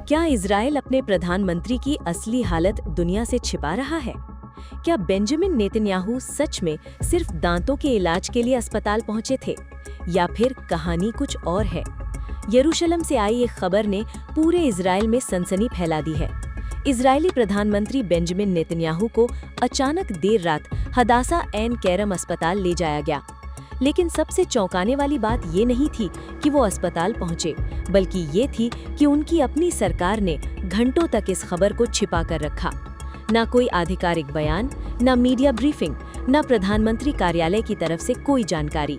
क्या इजराइल अपने प्रधानमंत्री की असली हालत दुनिया से छिपा रहा है? क्या बेंजामिन नेतन्याहू सच में सिर्फ दांतों के इलाज के लिए अस्पताल पहुंचे थे, या फिर कहानी कुछ और है? यरूशलेम से आई एक खबर ने पूरे इजराइल में सनसनी फैला दी है। इजरायली प्रधानमंत्री बेंजामिन नेतन्याहू को अचानक देर रात हदासा ऐन कैरम अस्पताल ले जाया गया। लेकिन सबसे चौंकाने वाली बात ये नहीं थी कि वो अस्पताल पहुंचे, बल्कि ये थी कि उनकी अपनी सरकार ने घंटों तक इस खबर को छिपा कर रखा। ना कोई आधिकारिक बयान, ना मीडिया ब्रीफिंग, ना प्रधानमंत्री कार्यालय की तरफ से कोई जानकारी।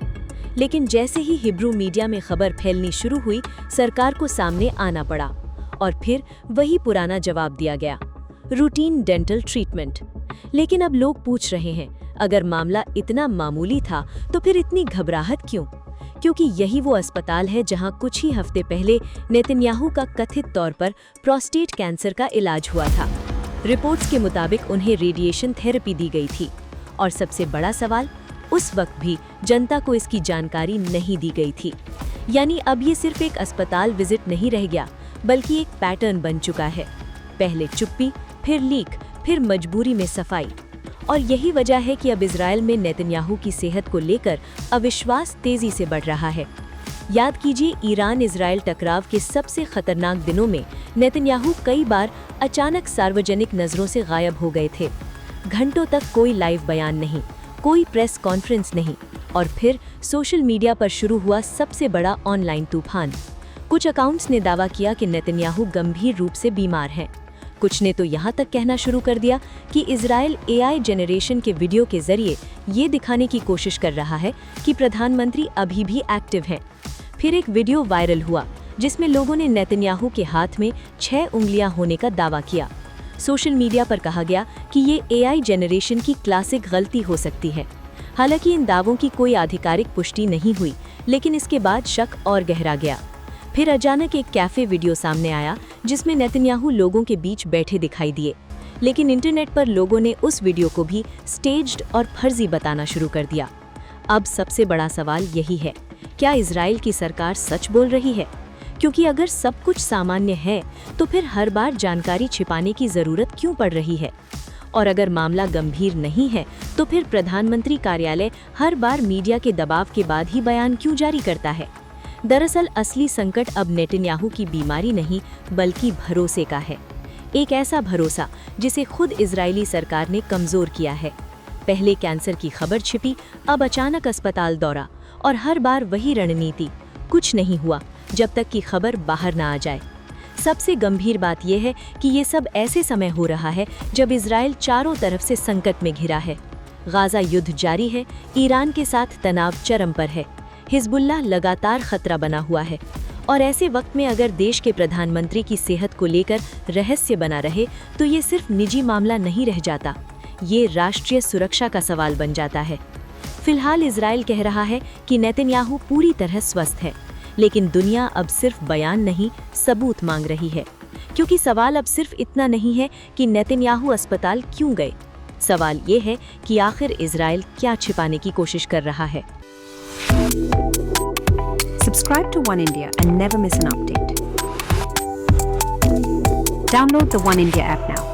लेकिन जैसे ही हिब्रू मीडिया में खबर फैलनी शुरू हुई, सरकार को सामने आना पड़ा और फिर वही पुराना जवाब दिया गया, रूटीन डेंटल ट्रीटमेंट। लेकिन अब लोग पूछ रहे हैं, अगर मामला इतना मामूली था तो फिर इतनी घबराहट क्यों? क्योंकि यही वो अस्पताल है जहां कुछ ही हफ्ते पहले नेतन्याहू का कथित तौर पर प्रोस्टेट कैंसर का इलाज हुआ था। रिपोर्ट्स के मुताबिक उन्हें रेडिएशन थेरेपी दी गई थी। और सबसे बड़ा सवाल, उस वक्त भी जनता को इसकी जानकारी नहीं दी गई थी। यानी अब ये सिर्फ एक अस्पताल विजिट नहीं रह गया, बल्कि एक पैटर्न बन चुका है। पहले चुप्पी, फिर लीक, फिर मजबूरी में सफाई। और यही वजह है कि अब इजराइल में नेतन्याहू की सेहत को लेकर अविश्वास तेजी से बढ़ रहा है। याद कीजिए, ईरान इजराइल टकराव के सबसे खतरनाक दिनों में नेतन्याहू कई बार अचानक सार्वजनिक नजरों से गायब हो गए थे। घंटों तक कोई लाइव बयान नहीं, कोई प्रेस कॉन्फ्रेंस नहीं, और फिर सोशल मीडिया पर शुरू हुआ सबसे बड़ा ऑनलाइन तूफान। कुछ अकाउंट्स ने दावा किया कि नेतन्याहू गंभीर रूप से बीमार हैं। कुछ ने तो यहाँ तक कहना शुरू कर दिया कि इजराइल एआई जनरेशन के वीडियो के जरिए ये दिखाने की कोशिश कर रहा है कि प्रधानमंत्री अभी भी एक्टिव हैं। फिर एक वीडियो वायरल हुआ जिसमें लोगों ने नेतन्याहू के हाथ में 6 उंगलियां होने का दावा किया। सोशल मीडिया पर कहा गया कि ये एआई जनरेशन की क्लासिक गलती हो सकती है। हालांकि इन दावों की कोई आधिकारिक पुष्टि नहीं हुई, लेकिन इसके बाद शक और गहरा गया। फिर अचानक एक कैफे वीडियो सामने आया जिसमें नेतन्याहू लोगों के बीच बैठे दिखाई दिए। लेकिन इंटरनेट पर लोगों ने उस वीडियो को भी स्टेज्ड और फर्जी बताना शुरू कर दिया। अब सबसे बड़ा सवाल यही है, क्या इजराइल की सरकार सच बोल रही है? क्योंकि अगर सब कुछ सामान्य है तो फिर हर बार जानकारी छिपाने की जरूरत क्यों पड़ रही है? और अगर मामला गंभीर नहीं है तो फिर प्रधानमंत्री कार्यालय हर बार मीडिया के दबाव के बाद ही बयान क्यों जारी करता है? दरअसल असली संकट अब नेतन्याहू की बीमारी नहीं, बल्कि भरोसे का है। एक ऐसा भरोसा जिसे खुद इजरायली सरकार ने कमजोर किया है। पहले कैंसर की खबर छिपी, अब अचानक अस्पताल दौरा, और हर बार वही रणनीति, कुछ नहीं हुआ जब तक कि खबर बाहर ना आ जाए। सबसे गंभीर बात यह है कि ये सब ऐसे समय हो रहा है जब इजराइल चारों तरफ से संकट में घिरा है। गाजा युद्ध जारी है, ईरान के साथ तनाव चरम पर है, हिजबुल्लाह लगातार खतरा बना हुआ है। और ऐसे वक्त में अगर देश के प्रधानमंत्री की सेहत को लेकर रहस्य बना रहे तो ये सिर्फ निजी मामला नहीं रह जाता, ये राष्ट्रीय सुरक्षा का सवाल बन जाता है। फिलहाल इजराइल कह रहा है कि नेतन्याहू पूरी तरह स्वस्थ है, लेकिन दुनिया अब सिर्फ बयान नहीं, सबूत मांग रही है। क्योंकि सवाल अब सिर्फ इतना नहीं है कि नेतन्याहू अस्पताल क्यों गए, सवाल ये है कि आखिर इजराइल क्या छिपाने की कोशिश कर रहा है। Subscribe to One India and never miss an update. Download the One India app now.